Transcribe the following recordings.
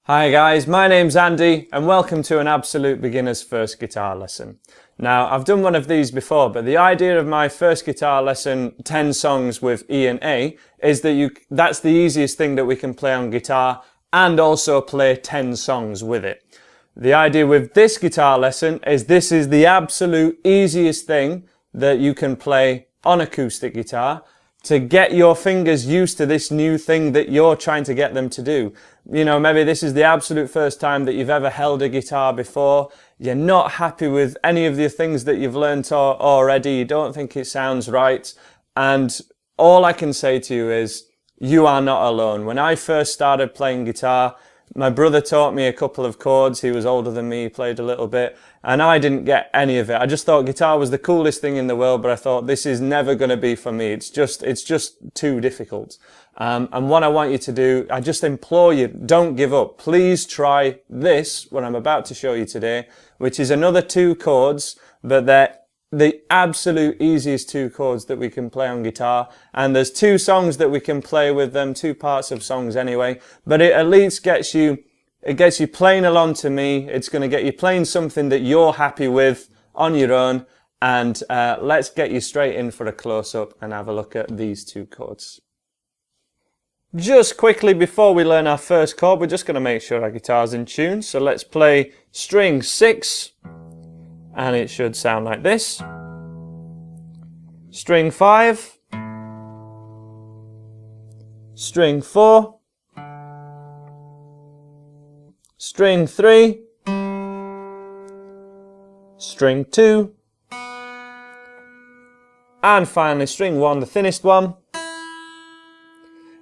Hi guys, my name's Andy and welcome to an absolute beginner's first guitar lesson. Now I've done one of these before, but the idea of my first guitar lesson, 10 songs with E and A, is that that's the easiest thing that we can play on guitar and also play 10 songs with it. The idea with this guitar lesson is this is the absolute easiest thing that you can play on acoustic guitar to get your fingers used to this new thing that you're trying to get them to do. You know, maybe this is the absolute first time that you've ever held a guitar before. You're not happy with any of the things that you've learnt already. You don't think it sounds right. And all I can say to you is, you are not alone. When I first started playing guitar, my brother taught me a couple of chords. He was older than me, he played a little bit, and I didn't get any of it. I just thought guitar was the coolest thing in the world, but I thought this is never going to be for me. It's just too difficult. And what I want you to do, I just implore you, don't give up. Please try this, what I'm about to show you today, which is another 2 chords, but they're the absolute easiest 2 chords that we can play on guitar, and there's 2 songs that we can play with them, 2 parts of songs anyway, but it at least gets you playing along to me. It's going to get you playing something that you're happy with on your own, and let's get you straight in for a close-up and have a look at these 2 chords. Just quickly before we learn our first chord, we're just going to make sure our guitar's in tune, so let's play string 6. And it should sound like this. String 5, string 4, string 3, string 2, and finally string 1, the thinnest one.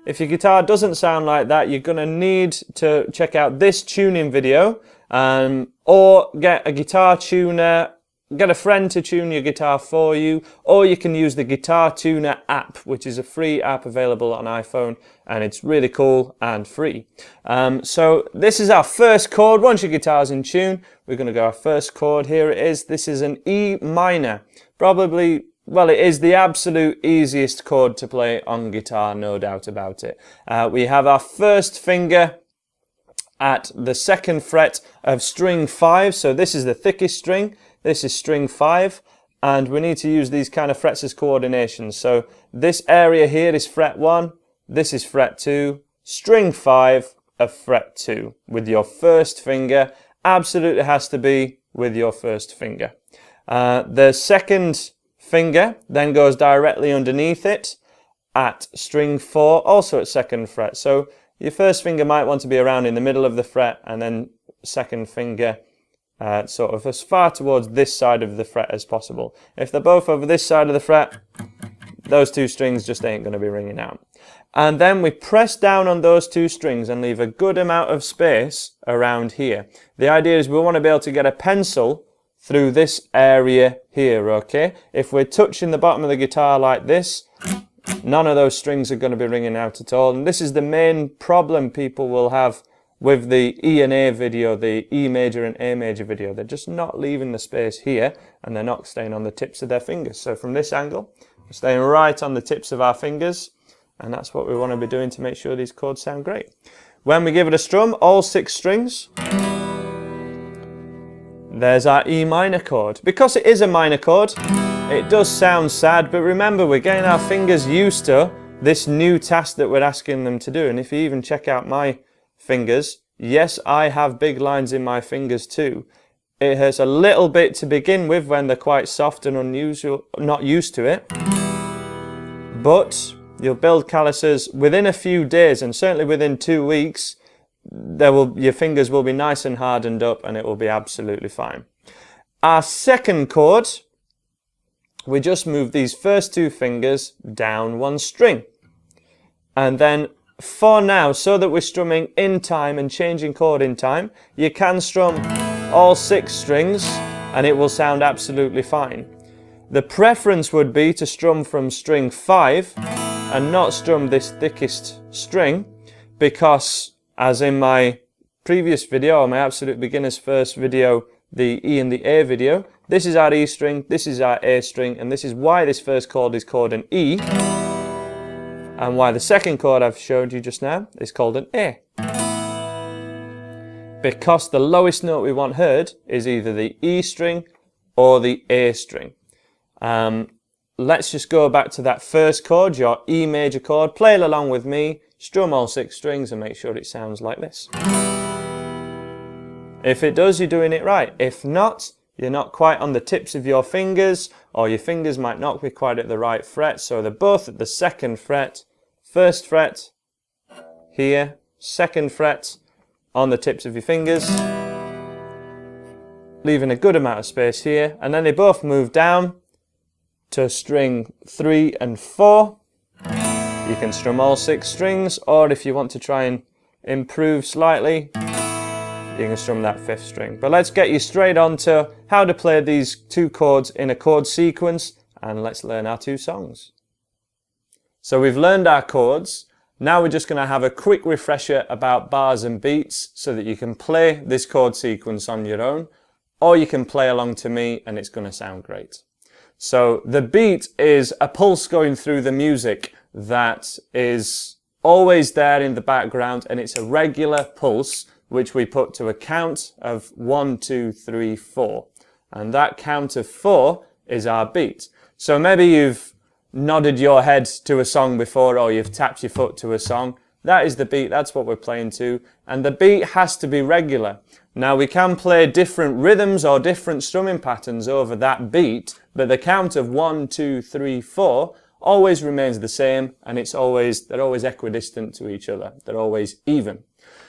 If your guitar doesn't sound like that, you're going to need to check out this tuning video, or get a guitar tuner, get a friend to tune your guitar for you, or you can use the Guitar Tuner app, which is a free app available on iPhone, and it's really cool and free. So this is our first chord. Once your guitar's in tune, we're going to go our first chord. Here it is. This is an E minor. Probably, well, it is the absolute easiest chord to play on guitar, no doubt about it. We have our first finger at the 2nd fret of string 5, so this is the thickest string, this is string 5, and we need to use these kind of frets as coordination. So this area here is fret 1, this is fret 2, string 5 of fret 2 with your first finger. Absolutely has to be with your first finger. The 2nd finger then goes directly underneath it at string 4, also at 2nd fret. So your first finger might want to be around in the middle of the fret, and then 2nd finger sort of as far towards this side of the fret as possible. If they're both over this side of the fret, those 2 strings just ain't going to be ringing out. And then we press down on those 2 strings and leave a good amount of space around here. The idea is we want to be able to get a pencil through this area here, okay? If we're touching the bottom of the guitar like this, none of those strings are going to be ringing out at all. And this is the main problem people will have with the E and A video, the E major and A major video. They're just not leaving the space here, and they're not staying on the tips of their fingers. So from this angle, we're staying right on the tips of our fingers, and that's what we want to be doing to make sure these chords sound great. When we give it a strum, all 6 strings, there's our E minor chord. Because it is a minor chord, it does sound sad, but remember, we're getting our fingers used to this new task that we're asking them to do. And if you even check out my fingers, yes, I have big lines in my fingers too. It hurts a little bit to begin with when they're quite soft and unusual, not used to it. But you'll build calluses within a few days, and certainly within 2 weeks, your fingers will be nice and hardened up, and it will be absolutely fine. Our 2nd chord, we just move these first 2 fingers down 1 string. And then for now, so that we're strumming in time and changing chord in time, you can strum all 6 strings and it will sound absolutely fine. The preference would be to strum from string 5 and not strum this thickest string, because as in my previous video, or my absolute beginner's first video, the E and the A video, this is our E string, this is our A string, and this is why this first chord is called an E. and why the second chord I've showed you just now is called an A. because the lowest note we want heard is either the E string or the A string. Let's just go back to that first chord, your E major chord. Play it along with me, strum all 6 strings and make sure it sounds like this. If it does, you're doing it right. If not, you're not quite on the tips of your fingers, or your fingers might not be quite at the right fret. So they're both at the 2nd fret, 1st fret here, 2nd fret on the tips of your fingers, leaving a good amount of space here, and then they both move down to string 3 and 4. You can strum all 6 strings, or if you want to try and improve slightly, you can strum that 5th string. But let's get you straight on to how to play these 2 chords in a chord sequence, and let's learn our 2 songs. So we've learned our chords. Now we're just going to have a quick refresher about bars and beats so that you can play this chord sequence on your own, or you can play along to me and it's going to sound great. So the beat is a pulse going through the music that is always there in the background, and it's a regular pulse which we put to a count of 1, 2, 3, 4. And that count of 4 is our beat. So maybe you've nodded your head to a song before, or you've tapped your foot to a song. That is the beat, that's what we're playing to. And the beat has to be regular. Now we can play different rhythms or different strumming patterns over that beat, but the count of 1, 2, 3, 4 always remains the same, and they're always equidistant to each other. They're always even.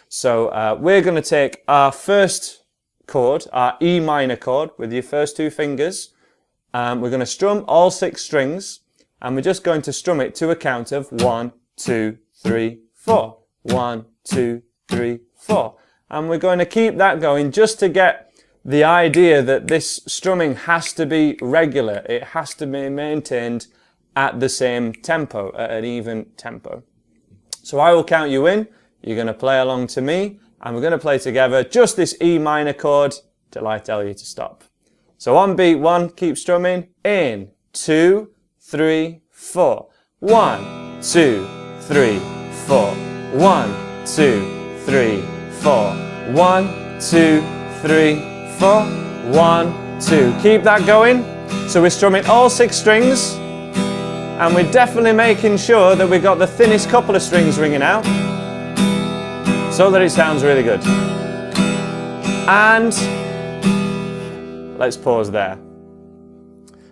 So we're going to take our first chord, our E minor chord, with your first 2 fingers. We're going to strum all 6 strings, and we're just going to strum it to a count of 1, 2, 3, 4. 1, 2, 3, 4. And we're going to keep that going just to get the idea that this strumming has to be regular. It has to be maintained at the same tempo, at an even tempo. So I will count you in. You're going to play along to me, and we're going to play together just this E minor chord till I tell you to stop. So on beat 1, keep strumming. In, 2, 3, 4. 1, 2, 3, 4. 1, 2, 3, 4. 1, 2, 3, 4. 1, 2. Keep that going. So we're strumming all 6 strings, and we're definitely making sure that we've got the thinnest couple of strings ringing out so that it sounds really good. And let's pause there.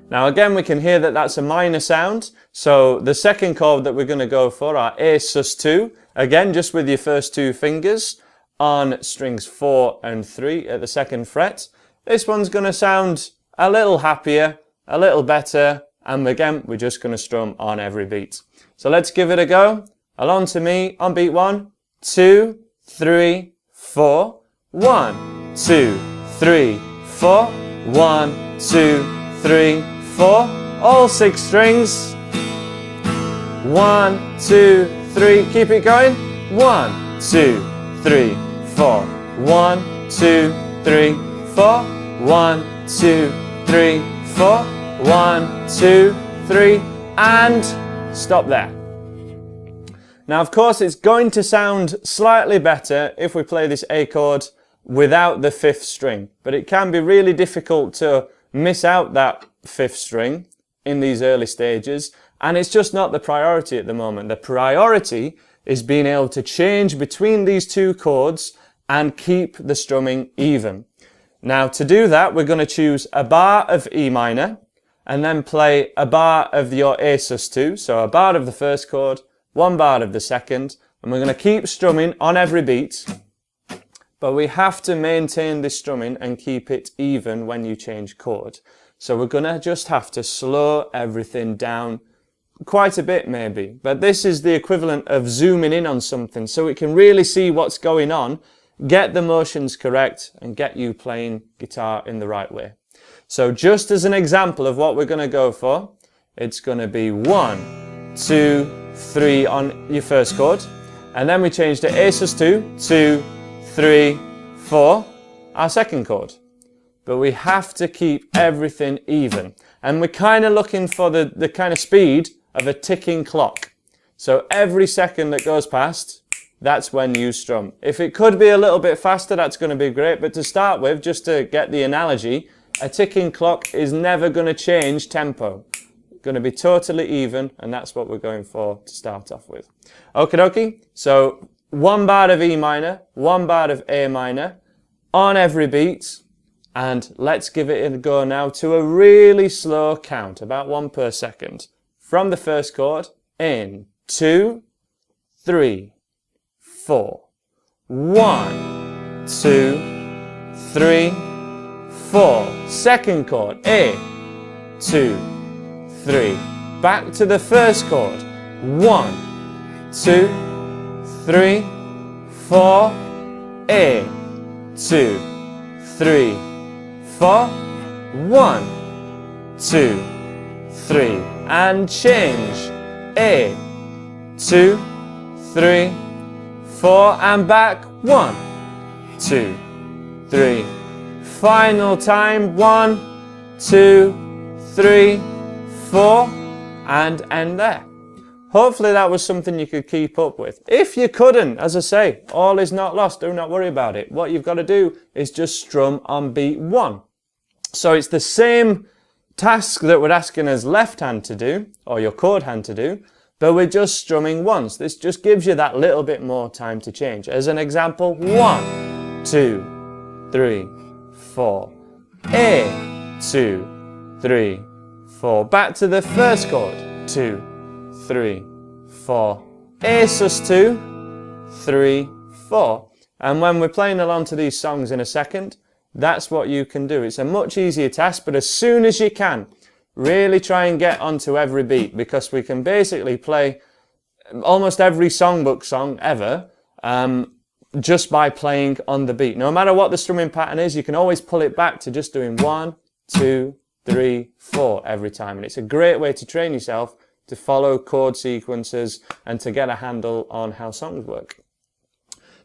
Now again, we can hear that that's a minor sound. So the second chord that we're going to go for, our A sus2, again just with your first 2 fingers on strings 4 and 3 at the 2nd fret. This one's going to sound a little happier, a little better, and again we're just going to strum on every beat. So let's give it a go. Along to me on beat 1, 2, 3, 4. 1, 2, 3, 4. 1, 2, 3, 4. All 6 strings. 1, 2, 3. Keep it going. 1, 2, 3, 4. 1, 2, 3, 4. 1, 2, 3, 4. 1, 2, 3, and stop there. Now of course it's going to sound slightly better if we play this A chord without the 5th string, but it can be really difficult to miss out that 5th string in these early stages, and it's just not the priority at the moment. The priority is being able to change between these 2 chords and keep the strumming even. Now to do that, we're going to choose a bar of E minor and then play a bar of your A sus2, so a bar of the first chord, 1 bar of the second, and we're going to keep strumming on every beat, but we have to maintain this strumming and keep it even when you change chord. So we're going to just have to slow everything down quite a bit maybe, but this is the equivalent of zooming in on something so we can really see what's going on, get the motions correct, and get you playing guitar in the right way. So just as an example of what we're going to go for, it's going to be 1, 2, 3 on your first chord, and then we change to A sus2, 2, 3, 4, our second chord. But we have to keep everything even, and we're kind of looking for the kind of speed of a ticking clock. So every second that goes past, that's when you strum. If it could be a little bit faster, that's going to be great. But to start with, just to get the analogy, a ticking clock is never going to change tempo. It's going to be totally even, and that's what we're going for to start off with. Okie dokie. So 1 bar of E minor, 1 bar of A minor on every beat. And let's give it a go now to a really slow count, about 1 per second. From the first chord, in 2, 3, 4. 1, 2, 3, 4. Second chord, A, 2, 3. Back to the first chord. 1, 2, 3, 4. A, 2, 3, 4. 1, 2, 3. And change. A, 2, 3, 4, and back. 1, 2, 3. Final time. 1, 2, 3, 4, and end there. Hopefully that was something you could keep up with. If you couldn't, as I say, all is not lost. Do not worry about it. What you've got to do is just strum on beat 1. So it's the same task that we're asking us left hand to do, or your chord hand to do, but we're just strumming once. This just gives you that little bit more time to change. As an example, 1, 2, 3, 4. A, 2, 3, 4. Back to the first chord. 2, 3, 4. A sus2, 3, 4. And when we're playing along to these songs in a second, that's what you can do. It's a much easier task, but as soon as you can, really try and get onto every beat, because we can basically play almost every songbook song ever just by playing on the beat. No matter what the strumming pattern is, you can always pull it back to just doing 1, 2, 3, 4 every time. And it's a great way to train yourself to follow chord sequences and to get a handle on how songs work.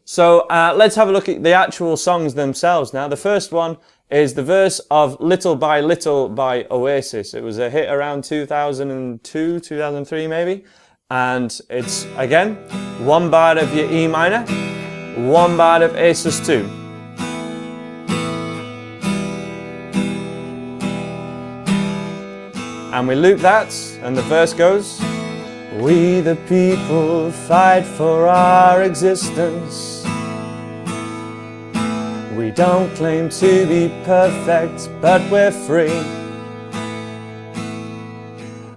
So let's have a look at the actual songs themselves now. The first one is the verse of Little by Little by Oasis. It was a hit around 2002, 2003 maybe. And it's, again, 1 bar of your E minor, 1 bar of A sus2. And we loop that, and the verse goes, we the people fight for our existence. We don't claim to be perfect, but we're free.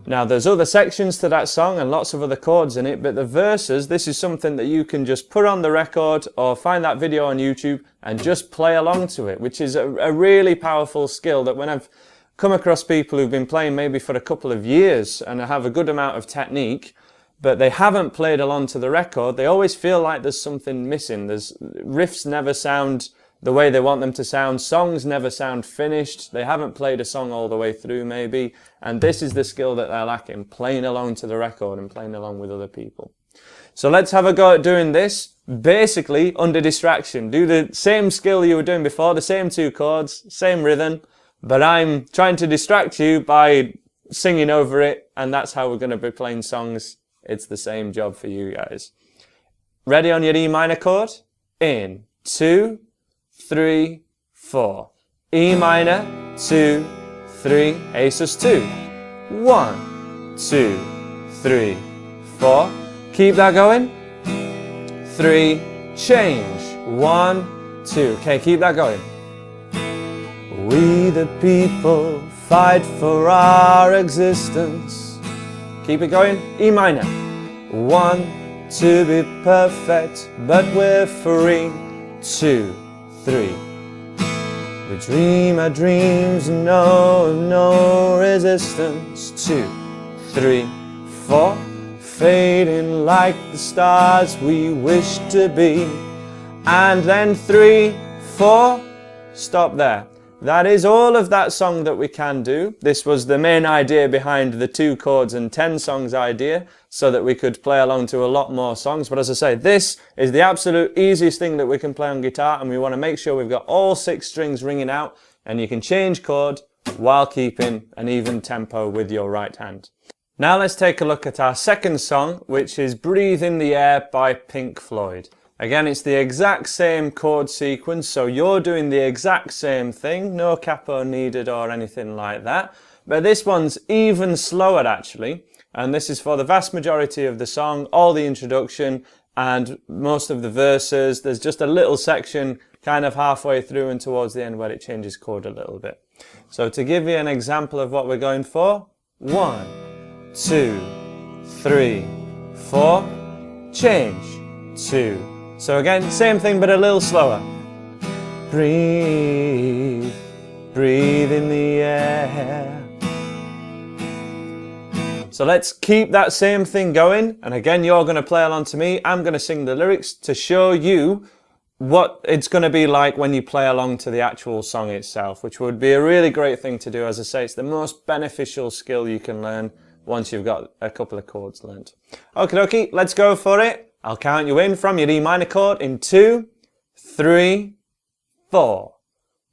Now there's other sections to that song and lots of other chords in it, but the verses, this is something that you can just put on the record or find that video on YouTube and just play along to it, which is a really powerful skill that when I've come across people who've been playing maybe for a couple of years and have a good amount of technique, but they haven't played along to the record, they always feel like there's something missing. Riffs never sound the way they want them to sound, songs never sound finished, they haven't played a song all the way through maybe, and this is the skill that they're lacking, playing along to the record and playing along with other people. So let's have a go at doing this, basically under distraction. Do the same skill you were doing before, the same 2 chords, same rhythm, but I'm trying to distract you by singing over it, and that's how we're going to be playing songs. It's the same job for you guys. Ready on your E minor chord? In 2, 3, 4. E minor, 2, 3, A sus2. 1, 2, 3, 4. Keep that going. 3, change. 1, 2. Okay, keep that going. We the people fight for our existence. Keep it going. E minor. 1, to be perfect, but we're free. 2, 3. We dream our dreams and know no resistance. 2, 3, 4. Fading like the stars we wish to be. And then 3, 4. Stop there. That is all of that song that we can do. This was the main idea behind the 2 chords and 10 songs idea, so that we could play along to a lot more songs. But as I say, this is the absolute easiest thing that we can play on guitar, and we want to make sure we've got all 6 strings ringing out, and you can change chord while keeping an even tempo with your right hand. Now let's take a look at our second song, which is Breathe in the Air by Pink Floyd. Again, it's the exact same chord sequence, so you're doing the exact same thing, no capo needed or anything like that. But this one's even slower actually, and this is for the vast majority of the song, all the introduction and most of the verses. There's just a little section kind of halfway through and towards the end where it changes chord a little bit. So to give you an example of what we're going for, 1, 2, 3, 4, change, 2. So again, same thing but a little slower. Breathe, breathe in the air. So let's keep that same thing going, and again you're going to play along to me. I'm going to sing the lyrics to show you what it's going to be like when you play along to the actual song itself, which would be a really great thing to do. As I say, it's the most beneficial skill you can learn once you've got a couple of chords learnt. Okie dokie, let's go for it. I'll count you in from your E minor chord in 2, 3, 4.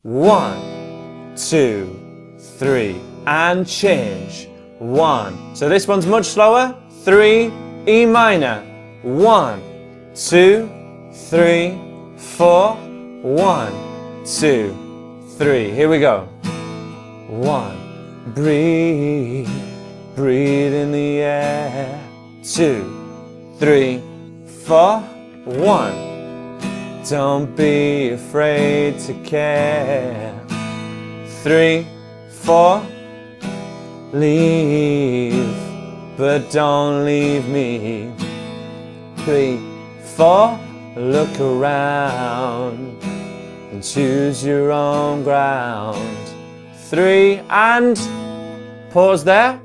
1, 2, 3, and change. 1. So this one's much slower. 3, E minor. 1, 2, 3, 4. 1, 2, 3. Here we go. 1. Breathe, breathe in the air. 2, 3, 4. 1. Don't be afraid to care. 3, 4. Leave, but don't leave me. 3, 4. Look around and choose your own ground. 3, and pause there.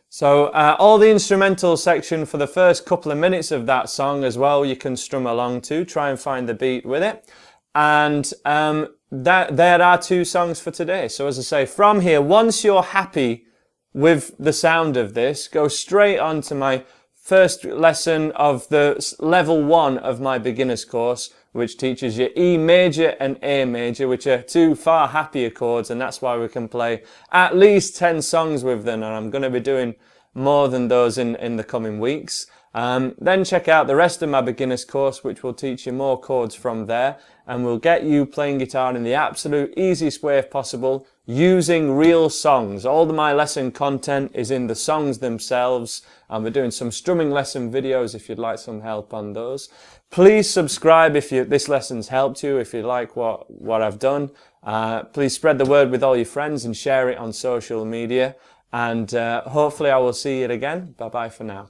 So all the instrumental section for the first couple of minutes of that song as well, you can strum along to, try and find the beat with it. And there are 2 songs for today. So as I say, from here, once you're happy with the sound of this, go straight on to my first lesson of the level 1 of my beginner's course, which teaches you E major and A major, which are 2 far happier chords, and that's why we can play at least 10 songs with them, and I'm going to be doing more than those in the coming weeks. Then check out the rest of my beginner's course, which will teach you more chords from there, and will get you playing guitar in the absolute easiest way possible, using real songs. All of my lesson content is in the songs themselves, and we're doing some strumming lesson videos if you'd like some help on those. Please subscribe if this lesson's helped you, if you like what I've done. Please spread the word with all your friends and share it on social media, and hopefully I will see you again. Bye bye for now.